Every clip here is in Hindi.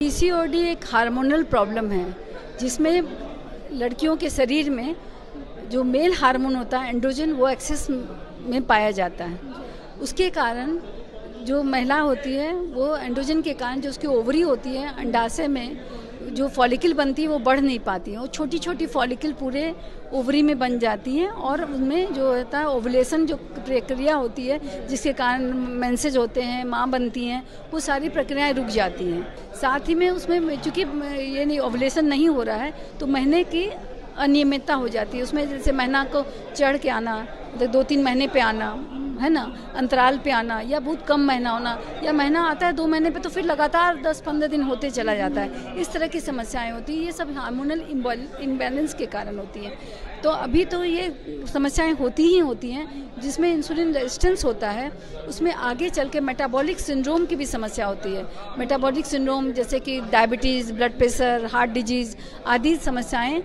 पीसीओडी एक हार्मोनल प्रॉब्लम है जिसमें लड़कियों के शरीर में जो मेल हार्मोन होता है एंड्रोजन वो एक्सेस में पाया जाता है। उसके कारण जो महिला होती है वो एंड्रोजन के कारण जो उसकी ओवरी होती है अंडाशय में जो फॉलिकल बनती है वो बढ़ नहीं पाती है। वो छोटी छोटी फॉलिकल पूरे ओवरी में बन जाती हैं और उनमें जो होता है ओवुलेशन जो प्रक्रिया होती है जिसके कारण मेंसेज होते हैं, माँ बनती हैं, वो सारी प्रक्रियाएं रुक जाती हैं। साथ ही में उसमें चूँकि ये नहीं ओवुलेशन नहीं हो रहा है तो महीने की अनियमितता हो जाती है। उसमें जैसे महीना को चढ़ के आना, 2-3 महीने पे आना, है ना, अंतराल पे आना या बहुत कम महीना होना या महीना आता है 2 महीने पे तो फिर लगातार 10-15 दिन होते चला जाता है। इस तरह की समस्याएं होती हैं। ये सब हार्मोनल इम्बैलेंस के कारण होती हैं। तो अभी तो ये समस्याएं होती ही होती हैं जिसमें इंसुलिन रेजिस्टेंस होता है। उसमें आगे चल के मेटाबॉलिक सिंड्रोम की भी समस्या होती है। मेटाबॉलिक सिंड्रोम जैसे कि diabetes, blood pressure, heart disease आदि समस्याएं,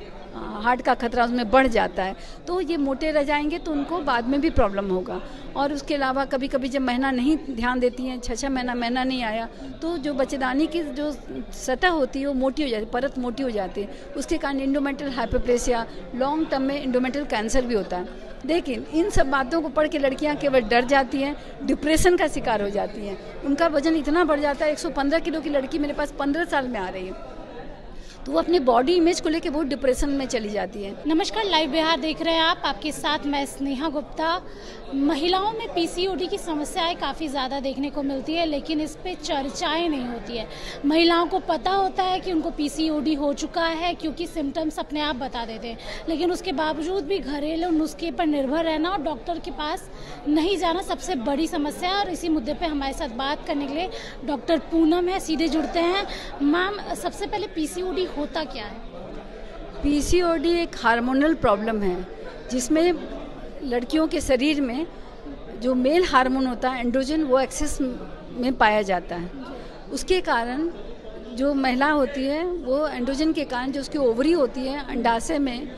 हार्ट का खतरा उसमें बढ़ जाता है। तो ये मोटे रह जाएंगे तो उनको बाद में भी प्रॉब्लम होगा। और उसके अलावा कभी कभी जब महीना नहीं ध्यान देती हैं, 6-6 महीना नहीं आया तो जो बच्चेदानी की जो सतह होती है वो मोटी हो जाती है, परत मोटी हो जाती है। उसके कारण इंडोमेट्रियल हाइपरप्लेसिया, लॉन्ग टर्म में इंडोमेट्रियल कैंसर भी होता है। लेकिन इन सब बातों को पढ़ के लड़कियां केवल डर जाती हैं, डिप्रेशन का शिकार हो जाती हैं। उनका वजन इतना बढ़ जाता है, 115 किलो की लड़की मेरे पास 15 साल में आ रही है तो वो अपने बॉडी इमेज को लेकर बहुत डिप्रेशन में चली जाती है। नमस्कार, लाइव बिहार देख रहे हैं आप। आपके साथ मैं स्नेहा गुप्ता। महिलाओं में पीसीओडी की समस्याएं काफ़ी ज़्यादा देखने को मिलती है लेकिन इस पे चर्चाएं नहीं होती है। महिलाओं को पता होता है कि उनको पीसीओडी हो चुका है क्योंकि सिम्टम्स अपने आप बता देते हैं, लेकिन उसके बावजूद भी घरेलू नुस्खे पर निर्भर रहना और डॉक्टर के पास नहीं जाना सबसे बड़ी समस्या है। और इसी मुद्दे पर हमारे साथ बात करने के लिए डॉक्टर पूनम है, सीधे जुड़ते हैं। मैम, सबसे पहले पीसीओडी होता क्या है? पीसीओडी एक हार्मोनल प्रॉब्लम है जिसमें लड़कियों के शरीर में जो मेल हार्मोन होता है एंड्रोजन वो एक्सेस में पाया जाता है। उसके कारण जो महिला होती है वो एंड्रोजन के कारण जो उसकी ओवरी होती है अंडाशय में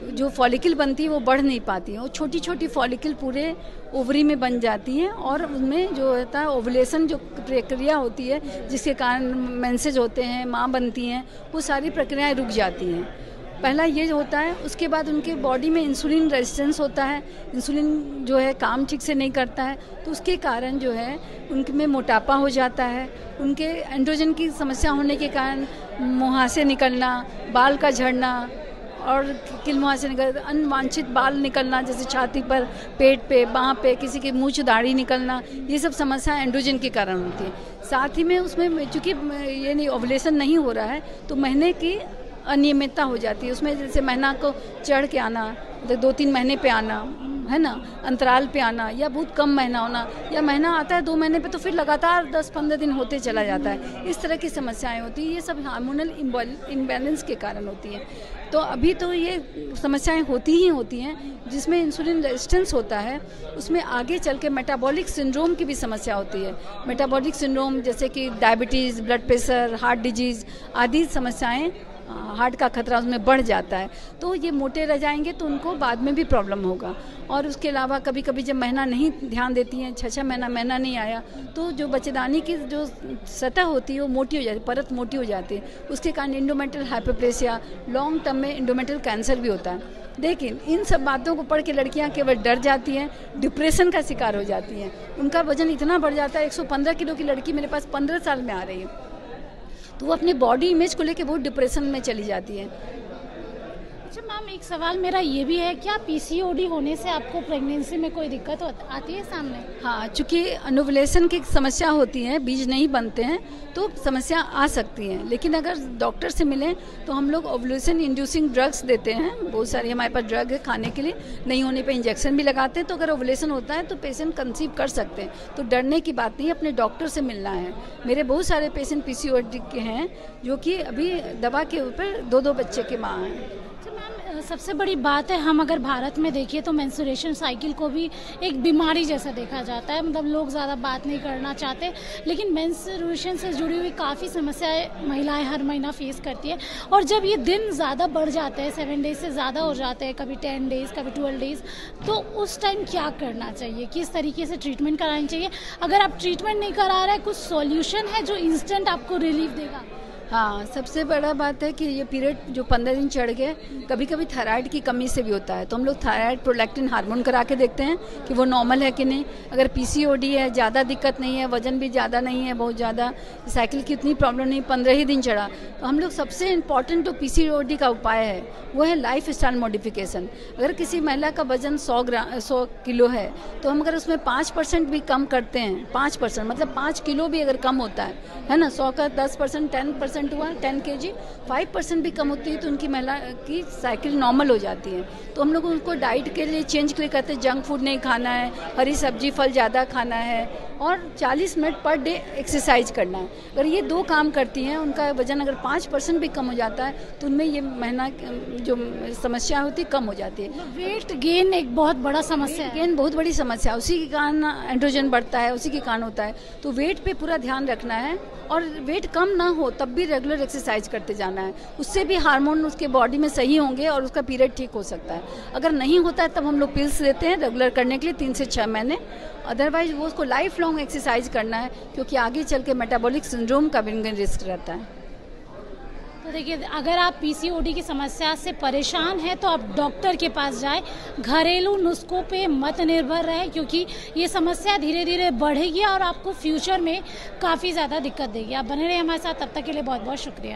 जो फॉलिकल बनती है वो बढ़ नहीं पाती है। वो छोटी छोटी फॉलिकल पूरे ओवरी में बन जाती हैं और उनमें जो होता है ओवुलेशन जो प्रक्रिया होती है जिसके कारण मेंसेज होते हैं, माँ बनती हैं, वो सारी प्रक्रियाएं रुक जाती हैं। पहला ये होता है। उसके बाद उनके बॉडी में इंसुलिन रेजिस्टेंस होता है। इंसुलिन जो है काम ठीक से नहीं करता है तो उसके कारण जो है उनके में मोटापा हो जाता है। उनके एंड्रोजन की समस्या होने के कारण मुहासे निकलना, बाल का झड़ना और किलमुहा से निकल अनवांछित बाल निकलना जैसे छाती पर, पेट पे, बाह पे, किसी की मूंछ दाढ़ी निकलना, ये सब समस्या एंड्रोजन के कारण होती है। साथ ही में उसमें चूँकि ये नहीं ओवुलेशन नहीं हो रहा है तो महीने की अनियमितता हो जाती है। उसमें जैसे महीना को चढ़ के आना, 2-3 महीने पे आना, है ना, अंतराल पे आना या बहुत कम महीना होना या महीना आता है 2 महीने पे तो फिर लगातार 10-15 दिन होते चला जाता है। इस तरह की समस्याएं होती हैं। ये सब हार्मोनल इम्बैलेंस के कारण होती हैं। तो अभी तो ये समस्याएं होती ही होती हैं जिसमें इंसुलिन रेजिस्टेंस होता है। उसमें आगे चल के मेटाबॉलिक सिंड्रोम की भी समस्या होती है। मेटाबॉलिक सिंड्रोम जैसे कि diabetes, blood pressure, heart disease आदि समस्याएं, हार्ट का खतरा उसमें बढ़ जाता है। तो ये मोटे रह जाएंगे तो उनको बाद में भी प्रॉब्लम होगा। और उसके अलावा कभी कभी जब महीना नहीं ध्यान देती हैं, 6-6 महीना नहीं आया तो जो बच्चेदानी की जो सतह होती है वो मोटी हो जाती है, परत मोटी हो जाती है। उसके कारण इंडोमेट्रियल हाइपरप्लेसिया, लॉन्ग टर्म में इंडोमेट्रियल कैंसर भी होता है। लेकिन इन सब बातों को पढ़ के लड़कियां केवल डर जाती हैं, डिप्रेशन का शिकार हो जाती हैं। उनका वजन इतना बढ़ जाता है, 115 किलो की लड़की मेरे पास 15 साल में आ रही है तो वो अपने बॉडी इमेज को लेकर बहुत डिप्रेशन में चली जाती है। अच्छा मैम, एक सवाल मेरा ये भी है, क्या पीसीओडी होने से आपको प्रेगनेंसी में कोई दिक्कत आती है सामने? हाँ, चूँकि ओवुलेशन की समस्या होती है, बीज नहीं बनते हैं तो समस्या आ सकती है। लेकिन अगर डॉक्टर से मिलें तो हम लोग ओवुलेशन इंड्यूसिंग ड्रग्स देते हैं। बहुत सारी हमारे पास ड्रग है खाने के लिए, नहीं होने पे इंजेक्शन भी लगाते हैं। तो अगर ओवुलेशन होता है तो पेशेंट कंसीव कर सकते हैं। तो डरने की बात नहीं, अपने डॉक्टर से मिलना है। मेरे बहुत सारे पेशेंट पीसीओडी के हैं जो कि अभी दवा के ऊपर 2-2 बच्चे के माँ हैं। सबसे बड़ी बात है, हम अगर भारत में देखिए तो मेंस्ट्रुएशन साइकिल को भी एक बीमारी जैसा देखा जाता है। मतलब लोग ज़्यादा बात नहीं करना चाहते, लेकिन मेंस्ट्रुएशन से जुड़ी हुई काफ़ी समस्याएं महिलाएं हर महीना फेस करती है। और जब ये दिन ज़्यादा बढ़ जाते हैं, 7 डेज से ज़्यादा हो जाते हैं, कभी 10 डेज, कभी 12 डेज, तो उस टाइम क्या करना चाहिए? किस तरीके से ट्रीटमेंट करानी चाहिए? अगर आप ट्रीटमेंट नहीं करा रहे, कुछ सॉल्यूशन है जो इंस्टेंट आपको रिलीफ देगा? हाँ, सबसे बड़ा बात है कि ये पीरियड जो 15 दिन चढ़ गए, कभी कभी थायराइड की कमी से भी होता है, तो हम लोग थायराइड प्रोलैक्टिन हार्मोन करा के देखते हैं कि वो नॉर्मल है कि नहीं। अगर पीसीओडी है, ज़्यादा दिक्कत नहीं है, वजन भी ज़्यादा नहीं है, बहुत ज़्यादा साइकिल की उतनी प्रॉब्लम नहीं, 15 ही दिन चढ़ा, तो हम लोग सबसे इम्पॉर्टेंट जो पीसीओडी का उपाय है वो है लाइफ स्टाइल मॉडिफिकेशन। अगर किसी महिला का वजन 100 किलो है, तो हम अगर उसमें 5% भी कम करते हैं, 5% मतलब 5 किलो भी अगर कम होता है ना, 100 का 10%, 10% हुआ, 10 kg, 5% भी कम होती है तो उनकी महिला की साइकिल नॉर्मल हो जाती है। तो हम लोग उनको डाइट के लिए चेंज के लिए कहते हैं, जंक फूड नहीं खाना है, हरी सब्जी फल ज़्यादा खाना है और 40 मिनट पर डे एक्सरसाइज करना है। अगर ये 2 काम करती हैं, उनका वजन अगर 5% भी कम हो जाता है तो उनमें ये महीना जो समस्या होती है कम हो जाती है। वेट गेन एक बहुत बड़ा समस्या है। गेन बहुत बड़ी समस्या है, उसी के कारण एंड्रोजन बढ़ता है, उसी के कारण होता है। तो वेट पे पूरा ध्यान रखना है और वेट कम ना हो तब भी रेगुलर एक्सरसाइज करते जाना है, उससे भी हार्मोन उसके बॉडी में सही होंगे और उसका पीरियड ठीक हो सकता है। अगर नहीं होता है तब हम लोग पिल्स देते हैं रेगुलर करने के लिए 3 से 6 महीने, अदरवाइज वो उसको लाइफ लॉन्ग एक्सरसाइज करना है, क्योंकि आगे चल के मेटाबॉलिक सिंड्रोम का भी रिस्क रहता है। तो देखिए, अगर आप पीसीओडी की समस्या से परेशान हैं तो आप डॉक्टर के पास जाएं, घरेलू नुस्खों पे मत निर्भर रहें, क्योंकि ये समस्या धीरे धीरे बढ़ेगी और आपको फ्यूचर में काफ़ी ज़्यादा दिक्कत देगी। आप बने रहिए हमारे साथ, तब तक के लिए बहुत बहुत शुक्रिया।